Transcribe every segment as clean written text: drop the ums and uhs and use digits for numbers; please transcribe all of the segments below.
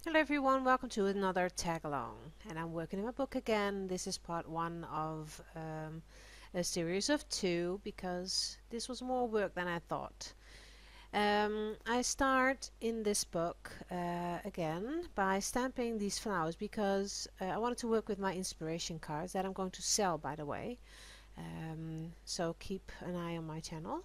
Hello everyone, welcome to another tag along, and I'm working in my book again. This is part one of a series of two because this was more work than I thought. I start in this book again by stamping these flowers because I wanted to work with my inspiration cards that I'm going to sell, by the way. So keep an eye on my channel.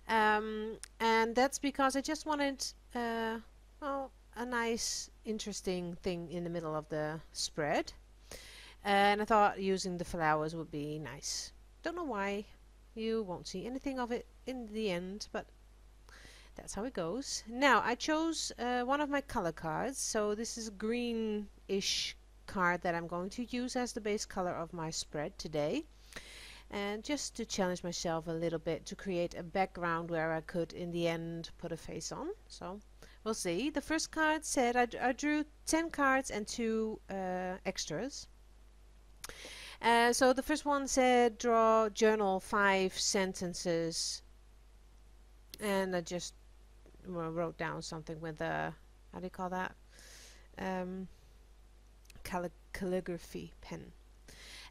And that's because I just wanted well, a nice interesting thing in the middle of the spread, and I thought using the flowers would be nice. Don't know why. You won't see anything of it in the end, but that's how it goes. Now I chose one of my color cards, so this is a greenish card that I'm going to use as the base color of my spread today, and just to challenge myself a little bit to create a background where I could in the end put a face on. So we'll see. The first card said I drew 10 cards and 2 extras. So the first one said draw journal 5 sentences, and I just wrote down something with a, how do you call that, calligraphy pen.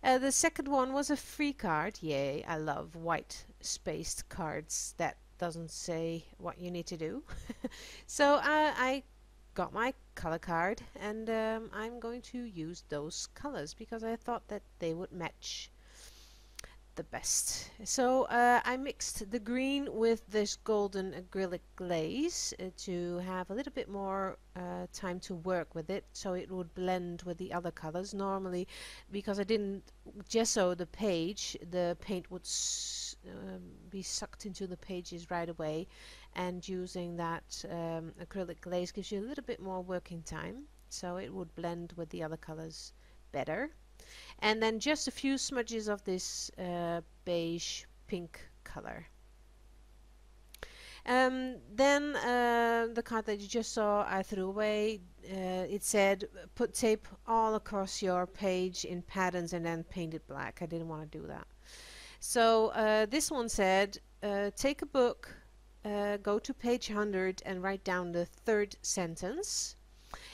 The second one was a free card. Yay, I love white spaced cards that doesn't say what you need to do. So I got my color card, and I'm going to use those colors because I thought that they would match the best. So I mixed the green with this golden acrylic glaze to have a little bit more time to work with it, so it would blend with the other colors. Normally, because I didn't gesso the page, the paint would be sucked into the pages right away, and using that acrylic glaze gives you a little bit more working time, so it would blend with the other colors better. And then just a few smudges of this beige pink color. Then the card that you just saw I threw away. It said put tape all across your page in patterns and then paint it black. I didn't want to do that. So this one said take a book, go to page 100 and write down the third sentence.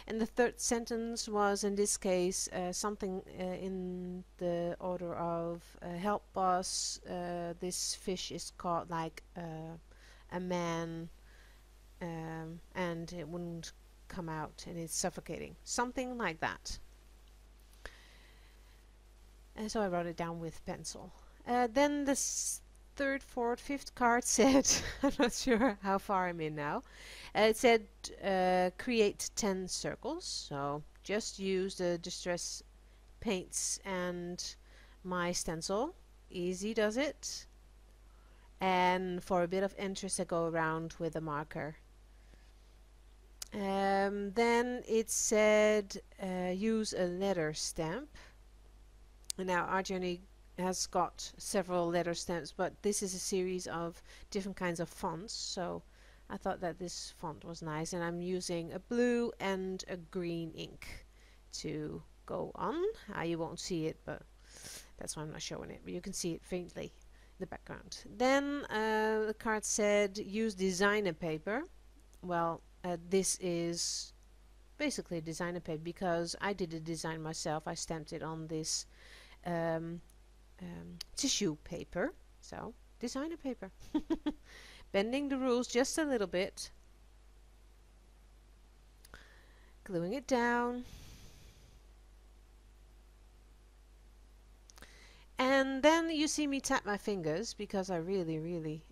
And the third sentence was, in this case, something in the order of help boss, this fish is caught like a man, and it wouldn't come out and it's suffocating. Something like that. And so I wrote it down with pencil. Then the third, fourth, fifth card said, I'm not sure how far I'm in now. It said create 10 circles. So just use the distress paints and my stencil. Easy does it. And for a bit of interest I go around with a marker. Then it said use a letter stamp. And now our journey has got several letter stamps, but this is a series of different kinds of fonts, so I thought that this font was nice, and I'm using a blue and a green ink to go on. You won't see it, but that's why I'm not showing it, but you can see it faintly in the background. Then the card said use designer paper. Well, this is basically designer paper because I did the design myself. I stamped it on this tissue paper, so designer paper. Bending the rules just a little bit, gluing it down, and then you see me tap my fingers because I really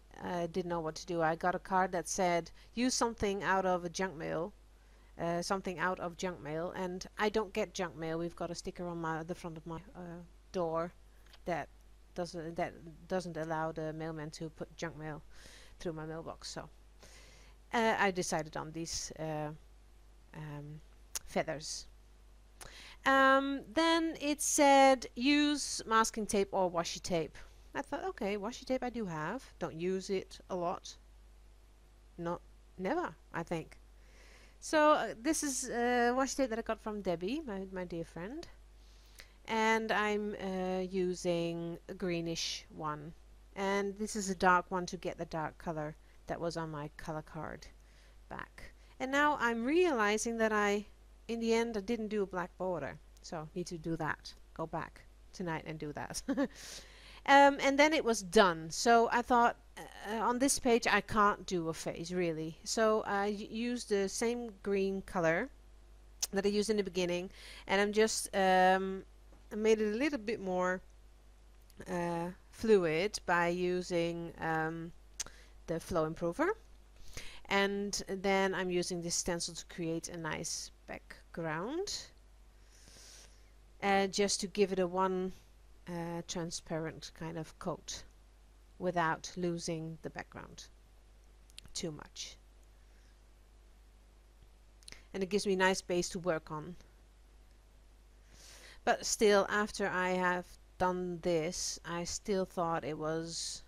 didn't know what to do. I got a card that said use something out of a junk mail, and I don't get junk mail. We've got a sticker on the front of my door that doesn't allow the mailman to put junk mail through my mailbox. So I decided on these feathers. Then it said use masking tape or washi tape. I thought, okay, washi tape I do have. Don't use it a lot. Never, I think. So this is washi tape that I got from Debbie, my dear friend. And I'm using a greenish one, and this is a dark one to get the dark color that was on my color card back. And now I'm realizing that I in the end I didn't do a black border, so need to do that. Go back tonight and do that. And then it was done. So I thought on this page I can't do a face really. So I used the same green color that I used in the beginning, and I'm just I made it a little bit more fluid by using the flow improver. And then I'm using this stencil to create a nice background, just to give it a one transparent kind of coat without losing the background too much. And it gives me a nice base to work on. But still, after I have done this, I still thought it was,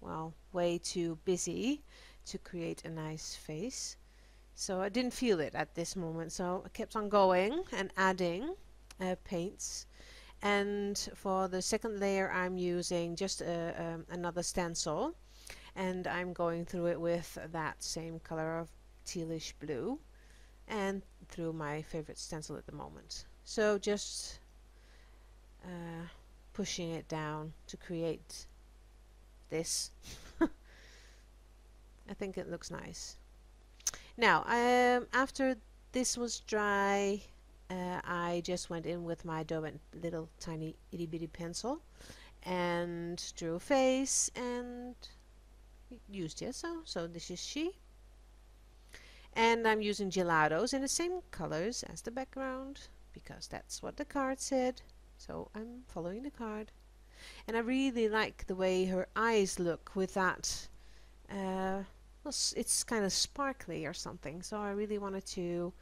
well, way too busy to create a nice face. So I didn't feel it at this moment, so I kept on going and adding paints. And for the second layer I'm using just another stencil, and I'm going through it with that same color of tealish blue and through my favorite stencil at the moment. So just pushing it down to create this. I think it looks nice. Now after this was dry, I just went in with my derwent little tiny itty bitty pencil and drew a face and used gesso. So this is she. And I'm using gelatos in the same colors as the background because that's what the card said. So I'm following the card. And I really like the way her eyes look with that. It's kind of sparkly or something. So I really wanted to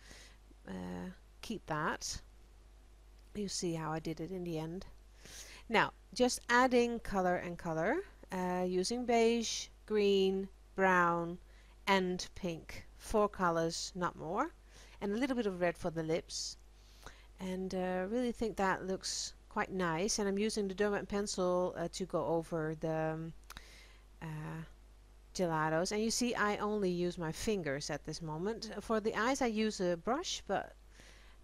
keep that. You see how I did it in the end. Now, just adding color and color, using beige, green, brown, and pink. 4 colors, not more. And a little bit of red for the lips. And really think that looks quite nice. And I'm using the derwent pencil to go over the gelatos. And you see I only use my fingers at this moment. For the eyes I use a brush, but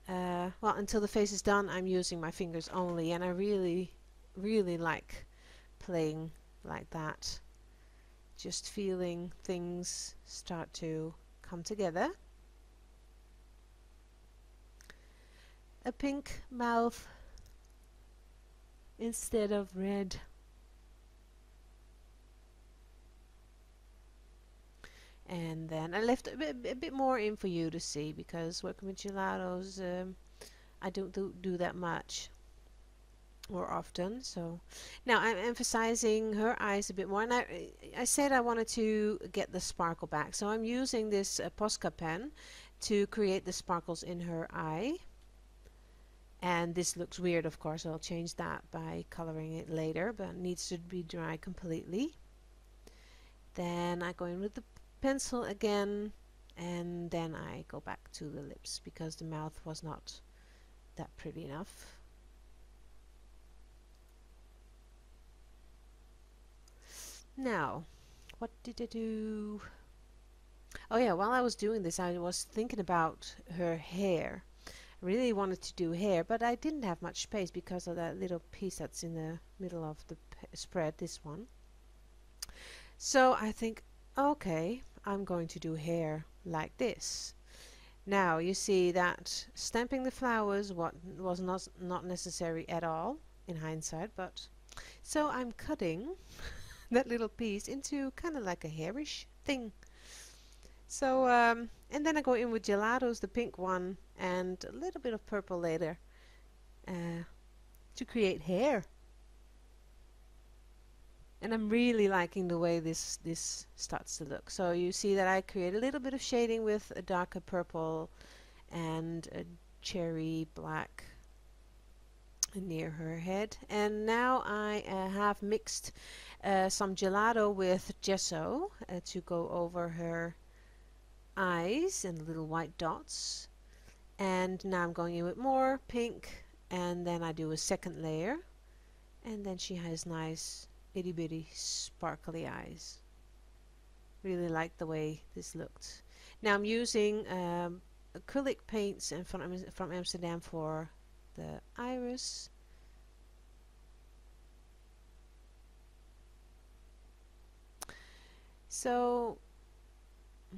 well, until the face is done I'm using my fingers only, and I really like playing like that, just feeling things start to come together. A pink mouth instead of red. And then I left a bit more in for you to see, because working with gelatos I don't do that much or often. So now I'm emphasizing her eyes a bit more, and I said I wanted to get the sparkle back, so I'm using this Posca pen to create the sparkles in her eye. And this looks weird, of course, I'll change that by coloring it later, but it needs to be dry completely. Then I go in with the pencil again, and then I go back to the lips because the mouth was not that pretty enough. Now, what did I do? Oh yeah, while I was doing this I was thinking about her hair. I really wanted to do hair, but I didn't have much space because of that little piece that's in the middle of the spread, this one. So I think, okay, I'm going to do hair like this. Now you see that stamping the flowers was not necessary at all in hindsight, but so I'm cutting that little piece into kind of like a hairish thing. So and then I go in with gelatos, the pink one, and a little bit of purple later to create hair. And I'm really liking the way this starts to look. So you see that I create a little bit of shading with a darker purple and a cherry black near her head. And now I have mixed some gelato with gesso to go over her eyes and little white dots. And now I'm going in with more pink, and then I do a second layer, and then she has nice itty bitty sparkly eyes. Really like the way this looked. Now I'm using acrylic paints and from Amsterdam for the iris. So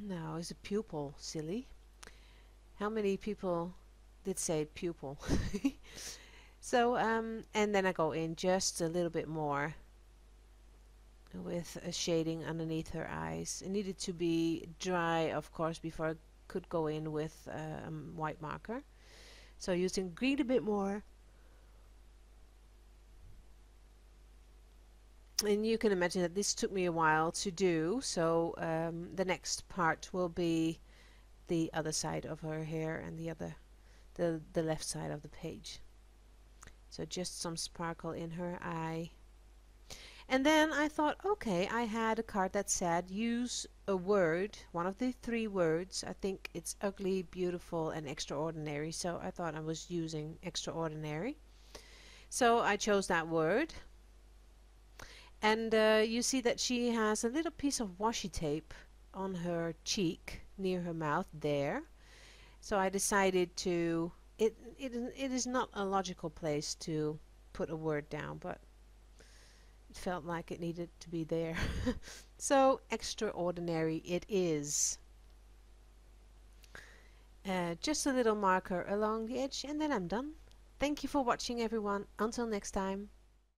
now is a pupil silly? How many people did say pupil? So and then I go in just a little bit more with a shading underneath her eyes. It needed to be dry, of course, before I could go in with white marker. So using green a bit more. And you can imagine that this took me a while to do, so the next part will be the other side of her hair and the left side of the page. So just some sparkle in her eye. And then I thought, okay, I had a card that said use a word, one of the 3 words. I think it's ugly, beautiful, and extraordinary. So I thought I was using extraordinary. So I chose that word. And you see that she has a little piece of washi tape on her cheek near her mouth there. So I decided to, it is not a logical place to put a word down, but it felt like it needed to be there. So extraordinary it is. Just a little marker along the edge and then I'm done. Thank you for watching everyone. Until next time.